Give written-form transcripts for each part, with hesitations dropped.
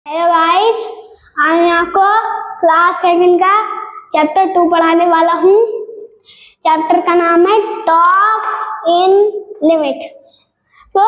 Hello guys, आज मैं आपको क्लास सेकंड का चैप्टर 2 पढ़ाने वाला हूँ। चैप्टर का नाम है टॉक इन लिमिट। तो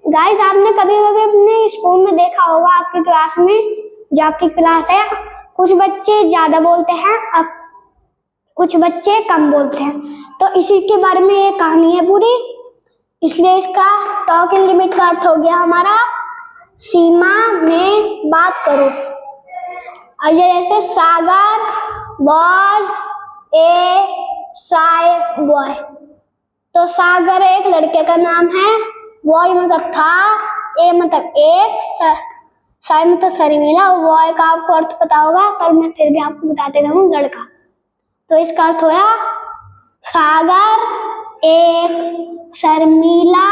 गाइस, आपने कभी कभी अपने स्कूल में देखा होगा, आपकी क्लास में, जो आपकी क्लास है, कुछ बच्चे ज्यादा बोलते हैं और कुछ बच्चे कम बोलते हैं। तो इसी के बारे में ये कहानी है पूरी, इसलिए इसका टॉक इन लिमिट का अर्थ हो गया हमारा सीमा में बात करो। अब जैसे सागर was a shy boy, तो सागर एक लड़के का नाम है, boy मतलब था, a मतलब एक, shy मतलब शर्मीला, boy का आपको अर्थ पता होगा, पर मैं फिर भी आपको बताते रहूं, लड़का। तो इसका अर्थ होया सागर एक शर्मीला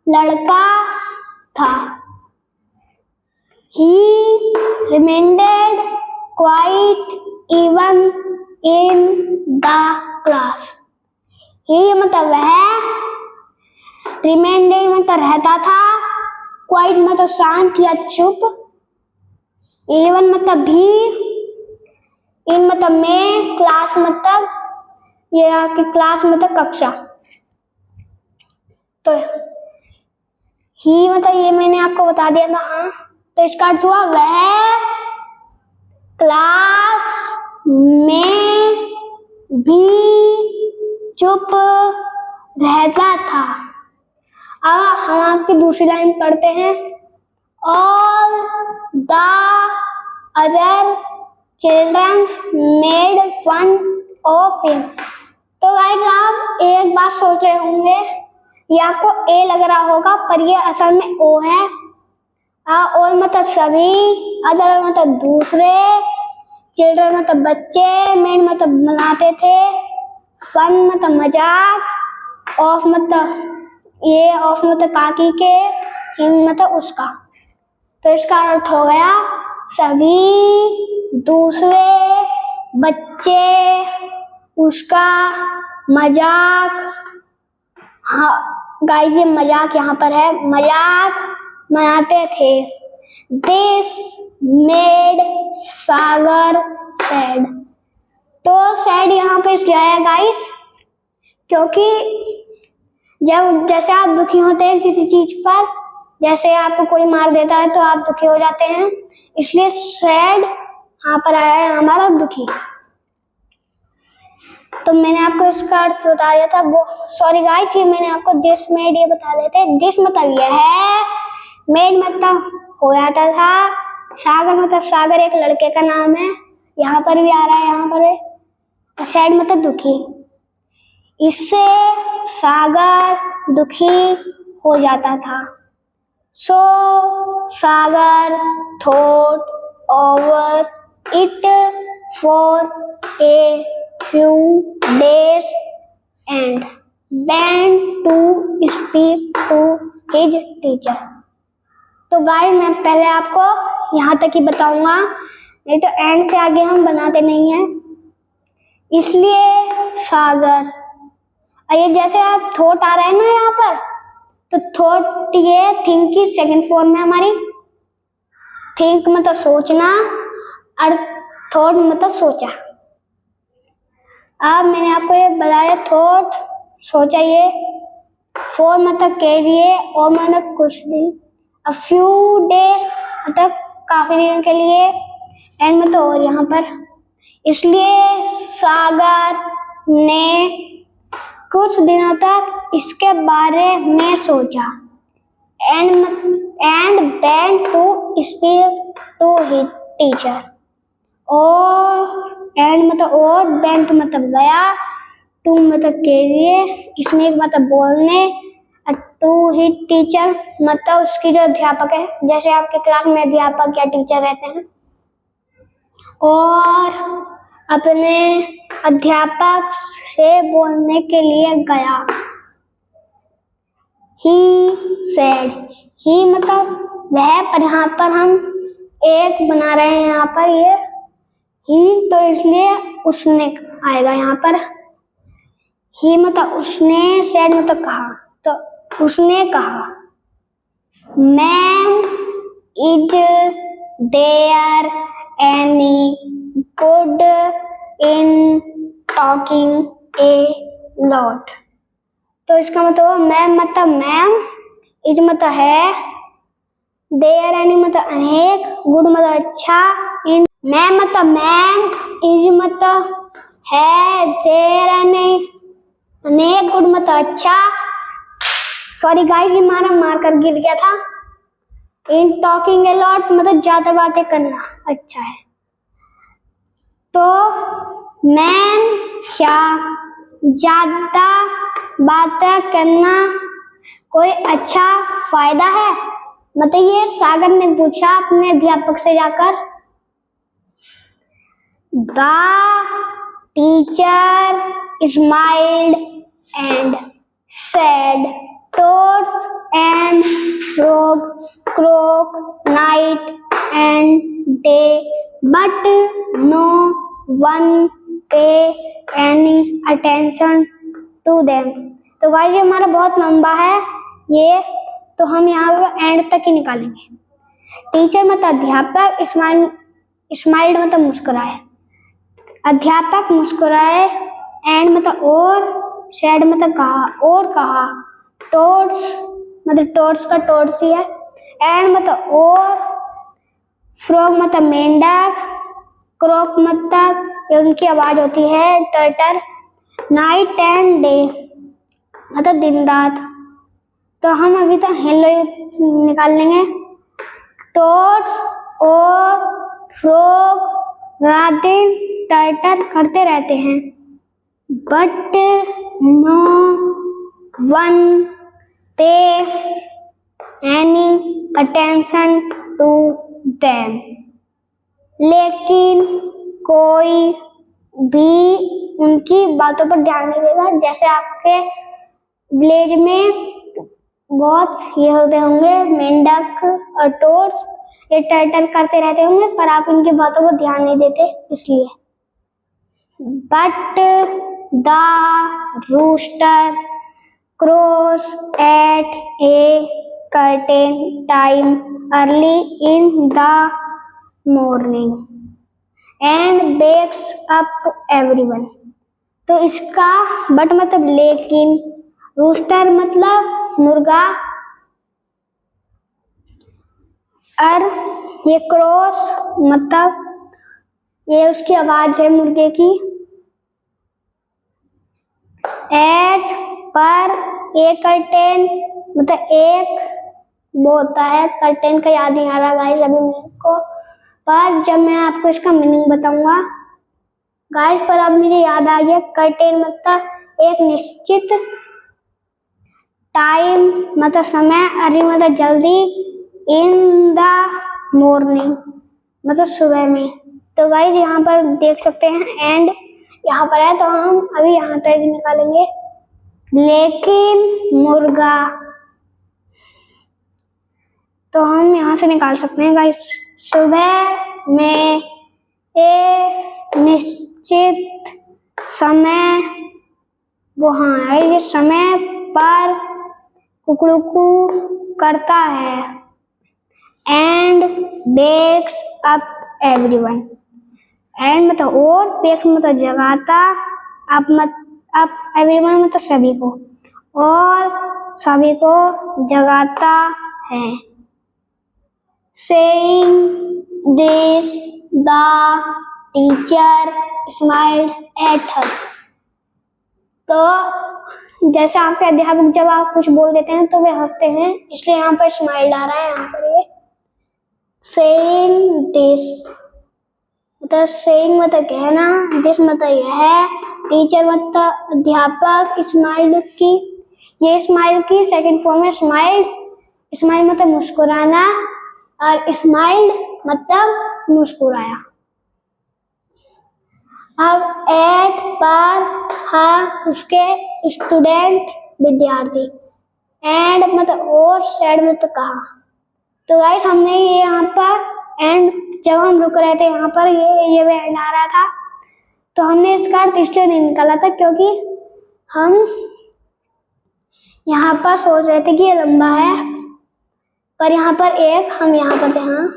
लड़का था। He remained quiet even in the class. He मतलब वह, remained मतलब रहता था, quiet मतलब शांत या चुप, even मतलब भी, in मतलब में, क्लास मतलब ये आपकी क्लास मतलब कक्षा। तो ही मतलब ये मैंने आपको बता दिया था। हाँ, तो इसका अर्थ हुआ वह क्लास में भी चुप रहता था। अब हम आपकी दूसरी लाइन पढ़ते हैं। All the other children made fun of him. तो गाइस, आप एक बात सोच रहे होंगे, ये आपको ए लग रहा होगा, पर ये असल में ओ है। और मतलब सभी, अदर मतलब दूसरे, चिल्ड्रन मतलब बच्चे, मेड मतलब मनाते थे, फन मतलब मजाक, ऑफ मतलब ये, ऑफ मतलब काकी के, हिम मतलब उसका। तो इसका अर्थ हो गया सभी, दूसरे, बच्चे, उसका, मजाक। हाँ गाइस, ये मजाक यहाँ पर है, मजाक मनाते थे। This made Sagar sad. तो sad यहाँ पे इसलिए आया गाइस, क्योंकि जब जैसे आप दुखी होते हैं किसी चीज पर, जैसे आपको कोई मार देता है तो आप दुखी हो जाते हैं, इसलिए sad यहाँ पर आया है हमारा दुखी। तो मैंने आपको इसका अर्थ बता दिया था, वो सॉरी गाइस, ये मैंने आपको दिस मेड ये बता देते। दिस मतलब यह है, मेड मतलब हो जाता था, सागर मतलब सागर एक लड़के का नाम है, यहाँ पर भी आ रहा है, यहाँ पर है, सैड मतलब दुखी। इससे सागर दुखी हो जाता था। So Sagar thought over it for a few days and went to speak to his teacher. तो गाइस, मैं पहले आपको यहाँ तक ही बताऊंगा, नहीं तो एंड से आगे हम बनाते नहीं हैं, इसलिए सागर। ये जैसे आप थॉट आ रहा है ना यहाँ पर, तो थॉट ये थिंक की सेकंड फॉर्म में हमारी, थिंक मतलब सोचना और थॉट मतलब सोचा। अब मैंने आपको ये बताया, थॉट सोचा, ये फॉर मतलब के लिए, और मतलब कुछ दिन, अ फ्यू डेज मतलब काफी दिनों के लिए, एंड मतलब और यहाँ पर, इसलिए सागर ने कुछ दिनों तक इसके बारे में सोचा। And went to speak to his teacher. और एंड मतलब और, वेंट मतलब गया, टू मतलब के लिए, इसमें एक मतलब बोलने, टू हिज टीचर मतलब उसकी जो अध्यापक है, जैसे आपके क्लास में अध्यापक या टीचर रहते हैं, और अपने अध्यापक से बोलने के लिए गया। ही सेड, ही मतलब वह, पर यहाँ पर हम एक बना रहे हैं, यहाँ पर ये ही, तो इसलिए उसने आएगा यहाँ पर। ही मतलब उसने, सेड मतलब कहा, तो उसने कहा, ma'am Is there any good in talking a lot? तो इसका मतलब मैम मतलब मैम, इज मतलब है, देयर एनी मतलब अनेक, गुड मतलब अच्छा, इन मैम मतलब मैम, इज मतलब है, देयर एनी अनेक, गुड मतलब अच्छा। सॉरी गाइस, ये हमारा मार्कर गिर गया था। इन टॉकिंग ए लॉट मतलब ज्यादा बातें करना अच्छा है। तो मैम क्या ज्यादा बातें करना कोई अच्छा फायदा है? मतलब ये सागर ने पूछा अपने अध्यापक से जाकर। The teacher smiled and said, toads and frog croak night and day, but no one pay any attention to them. तो गाइस ये हमारा बहुत लंबा है ये, तो हम यहाँ एंड तक ही निकालेंगे। टीचर मतलब अध्यापक, स्माइल्ड मतलब मुस्कुराए, अध्यापक मुस्कुराए, एंड मतलब और, सैड मतलब कहा, और कहा, टोड्स मतलब टोड्स का टोड्स ही है, एंड मतलब और, फ्रॉग मतलब मेंढक, क्रोक मतलब ये उनकी आवाज होती है, टर्टर, नाइट एंड डे मतलब दिन रात। तो हम अभी तक हेलो निकाल लेंगे। टोड्स और फ्रॉग रात दिन टर्टर करते रहते हैं, बट नो वन पे एनी अटेंशन टू देम, लेकिन कोई भी उनकी बातों पर ध्यान नहीं देगा। जैसे आपके विलेज में बहुत ये होते होंगे मेंढक और टोड्स, ये टर्टर करते रहते होंगे, पर आप उनकी बातों पर ध्यान नहीं देते इसलिए। But the rooster crows at a certain time early in the morning and wakes up everyone. तो इसका बट मतलब लेकिन, रूस्टर मतलब मुर्गा, और ये क्रॉस मतलब ये उसकी आवाज है मुर्गे की, एट पर, एक कर्टेन मतलब एक वो होता है, कर्टेन का याद नहीं आ रहा गाइस अभी मेरे को, पर जब मैं आपको इसका मीनिंग बताऊंगा गाइस। पर अब मुझे याद आ गया, कर्टेन मतलब एक निश्चित, टाइम मतलब समय, अरे मतलब जल्दी, इन द मॉर्निंग मतलब सुबह में। तो गाइस यहाँ पर देख सकते हैं एंड यहाँ पर है, तो हम अभी यहाँ तक निकालेंगे। लेकिन मुर्गा, तो हम यहाँ से निकाल सकते हैं गाइस, सुबह में एक निश्चित समय, वो हाँ है ये समय पर कुकड़ुकू करता है, and wakes up everyone, and मतलब और, वेक्स मतलब जगाता, अब एवरीवन मतलब सभी को, और सभी को जगाता है। Saying this, the teacher smiled at her. तो जैसे आपके अध्यापक जब आप कुछ बोल देते हैं तो वे हंसते हैं, इसलिए यहाँ पर स्माइल आ रहा है यहाँ पर ये। Saying this मतलब saying मतलब कहना, this मतलब यह है, टीचर मतलब अध्यापक, स्माइल की, ये स्माइल की सेकंड फॉर्म है स्माइल। स्माइल मतलब मुस्कुराना और स्माइल मतलब मुस्कुराया। अब एट पर हाँ उसके स्टूडेंट विद्यार्थी, एंड मतलब और, सैड मतलब कहा। तो गाइस हमने ये यहाँ पर एंड, जब हम रुक रहे थे यहाँ पर ये एंड आ रहा था, तो हमने इसका अर्थ इसलिए नहीं निकाला था क्योंकि हम यहाँ पर सोच रहे थे कि ये लंबा है, पर यहाँ पर एक हम यहाँ पर हाँ,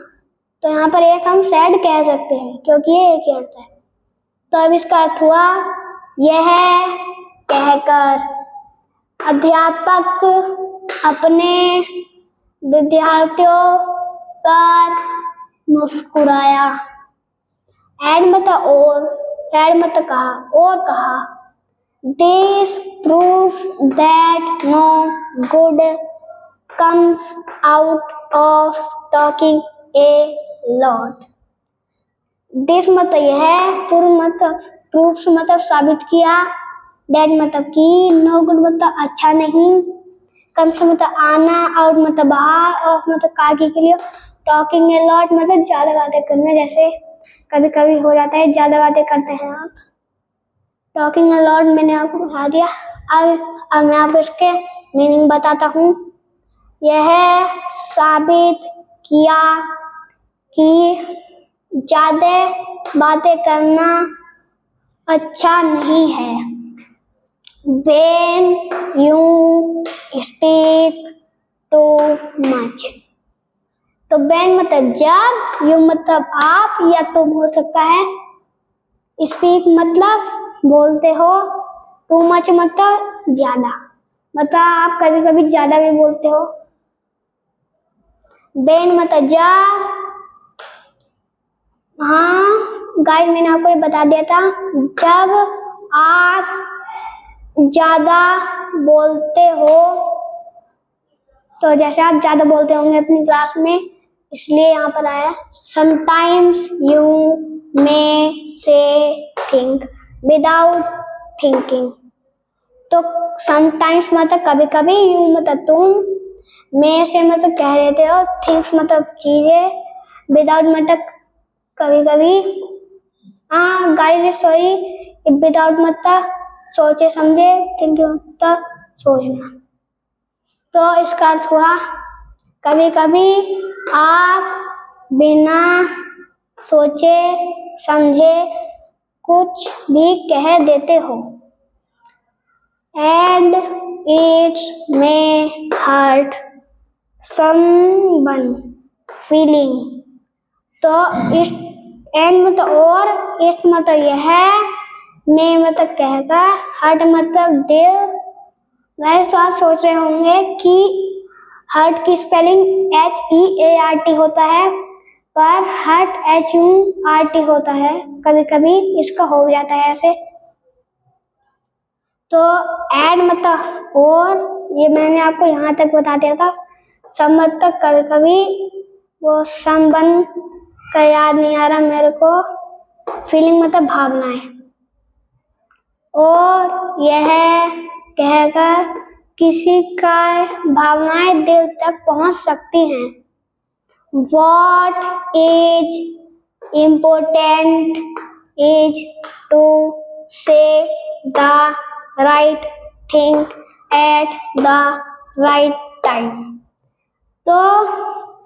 तो यहाँ पर एक हम सैड कह सकते हैं क्योंकि ये एक ही अर्थ है। तो अब इसका अर्थ हुआ यह कहकर अध्यापक अपने विद्यार्थियों पर मुस्कुराया। एंड मतलब और, सैड मतलब कहा और कहा। This proves that no good comes out of talking a lot. This मतलब यह है, proves मतलब साबित किया, that मतलब कि, no good मतलब अच्छा नहीं, comes मतलब आना, out मतलब बाहर, off मतलब काकी के लिए, talking a lot मतलब ज्यादा बातें करना, जैसे कभी कभी हो जाता है ज्यादा बातें करते हैं आप। टॉकिंग अ लॉट मैंने आपको बता दिया। अब मैं आपको इसके मीनिंग बताता हूँ। यह साबित किया कि ज्यादा बातें करना अच्छा नहीं है। When you speak too much, तो when मतलब जब, you मतलब आप या तुम हो सकता है, स्पीक मतलब बोलते हो, टू मच मतलब ज्यादा, मतलब आप कभी कभी ज्यादा भी बोलते हो। बेन मतलब जब, हाँ गाइस मैंने आपको ये बता दिया था, जब आप ज्यादा बोलते हो, तो जैसे आप ज्यादा बोलते होंगे अपनी क्लास में, इसलिए यहाँ पर आया। समटाइम्स यू मे से थिंक विदाउट थिंकिंग, तो समटाइम्स मतलब कभी कभी, यू मतलब तुम, मे से मतलब कह देते हो, थिंक्स मतलब चीजें, विदाउट मतलब कभी कभी, हाँ गाइस सॉरी, विदाउट मतलब सोचे समझे, थिंकिंग मतलब सोचना। तो इसका अर्थ हुआ कभी कभी आप बिना सोचे समझे कुछ भी कह देते हो। And it may hurt someone feeling, तो इस एंड मतलब और, इट मतलब यह है, मे मतलब कहकर, हर्ट मतलब दिल। वैसे तो आप सोच रहे होंगे कि हर्ट की स्पेलिंग HEART होता है, पर हर्ट HURT होता है, कभी कभी इसका हो जाता है ऐसे। तो एंड मतलब और, ये मैंने आपको यहाँ तक बता दिया था। सम मतलब कभी कभी, वो समवन का याद नहीं आ रहा मेरे को, फीलिंग मतलब भावनाएं, और यह कहकर किसी का भावनाएं दिल तक पहुंच सकती हैं। What is important is to say the right thing at the right time. तो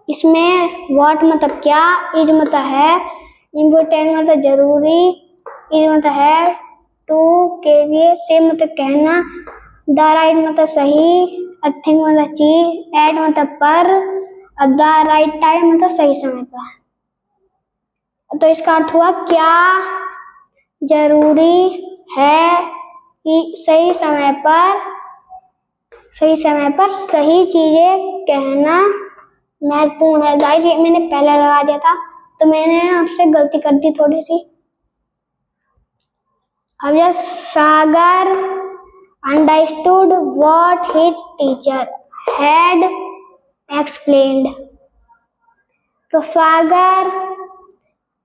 इसमें what मतलब क्या, is मतलब है, important मतलब जरूरी, is मतलब है to के लिए, say मतलब कहना, the right मतलब सही, a thing मतलब चीज, at मतलब पर, द राइट टाइम मतलब सही समय पर। तो इसका अर्थ हुआ क्या जरूरी है कि सही समय पर सही चीजें कहना महत्वपूर्ण है। गाइस ये मैंने पहले लगा दिया था, तो मैंने आपसे गलती कर दी थोड़ी सी। अब यह Sagar understood what his teacher had explained, तो सागर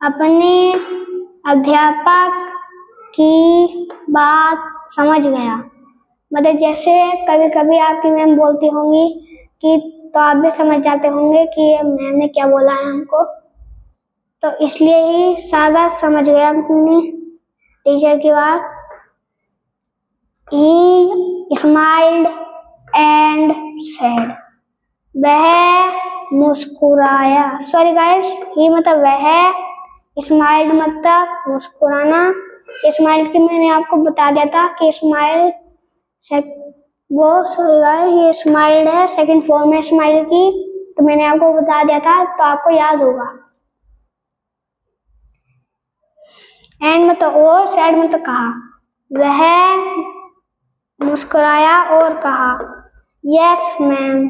अपने अध्यापक की बात समझ गया। मतलब जैसे कभी कभी आपकी मैम बोलती होंगी कि, तो आप भी समझ जाते होंगे कि मैम ने क्या बोला है हमको, तो इसलिए ही सागर समझ गया अपनी टीचर की बात। He smiled and said, वह मुस्कुराया, सॉरी गाइस, ही मतलब वह, स्माइल्ड मतलब मुस्कुराना। स्माइल की मैंने आपको बता दिया था कि स्माइल वो, सॉरी गाइस, ये स्माइल्ड है, सेकंड फॉर्म है स्माइल की। तो मैंने आपको बता दिया था, तो आपको याद होगा। एंड मतलब और सैड मतलब कहा। वह मुस्कुराया और कहा यस मैम।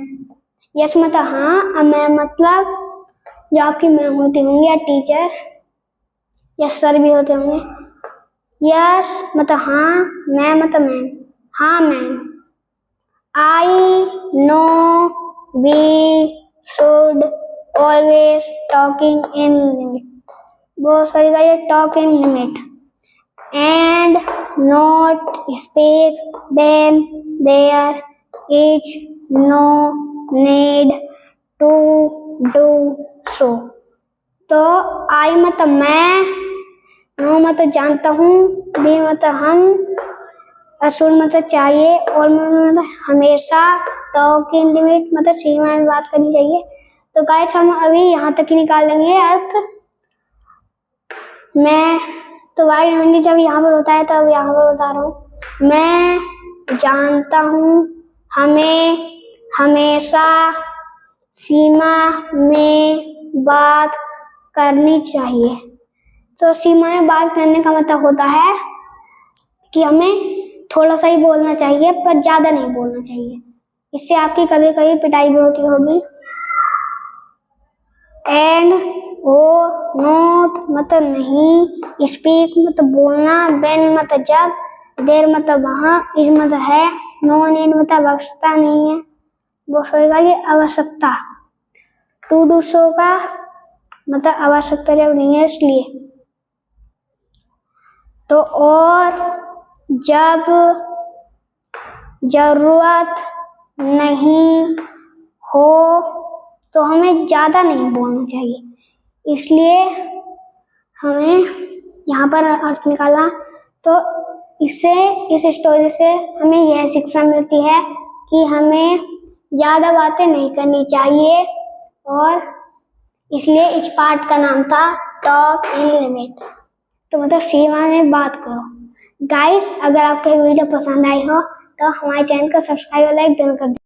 यस मतलब हाँ, और मैम मतलब जो आपकी मैम होती होंगी या टीचर या सर भी होते होंगे। यस मतलब हाँ, मैम मतलब मैम, हाँ ma'am. I know we should always talking in limit. बहुत सारी guys talk in limit and not speak when there is no need to do so. तो आई मतलब मैं, नो मतलब जानता हूँ, बी मतलब हम, असूल मतलब चाहिए, और मतलब हमेशा, टॉक इन लिमिट मतलब सीमा में बात करनी चाहिए। तो गाइस हम अभी यहाँ तक ही निकाल लेंगे अर्थ। मैं तो गाइस हिंदी जब यहाँ पर होता है तब यहाँ पर बता रहा हूँ। मैं जानता हूँ हमें हमेशा सीमा में बात करनी चाहिए। तो सीमा में बात करने का मतलब होता है कि हमें थोड़ा सा ही बोलना चाहिए, पर ज्यादा नहीं बोलना चाहिए। इससे आपकी कभी कभी पिटाई भी होती होगी। एंड ओ नोट मतलब नहीं, स्पीक मतलब बोलना, व्हेन मतलब जब, देर मतलब वहाँ, इज मतलब है, नो नीड मतलब आवश्यकता नहीं है, वो सोएगा ये आवश्यकता, टू डू सो का मतलब आवश्यकता जब नहीं है इसलिए। तो और जब जरूरत नहीं हो तो हमें ज्यादा नहीं बोलना चाहिए। इसलिए हमें यहाँ पर अर्थ निकालना। तो इससे, इस स्टोरी से हमें यह शिक्षा मिलती है कि हमें ज्यादा बातें नहीं करनी चाहिए, और इसलिए इस पार्ट का नाम था टॉक इन लिमिट। तो मतलब सीमा में बात करो। गाइस अगर आपको वीडियो पसंद आई हो तो हमारे चैनल को सब्सक्राइब और लाइक जरूर कर दो।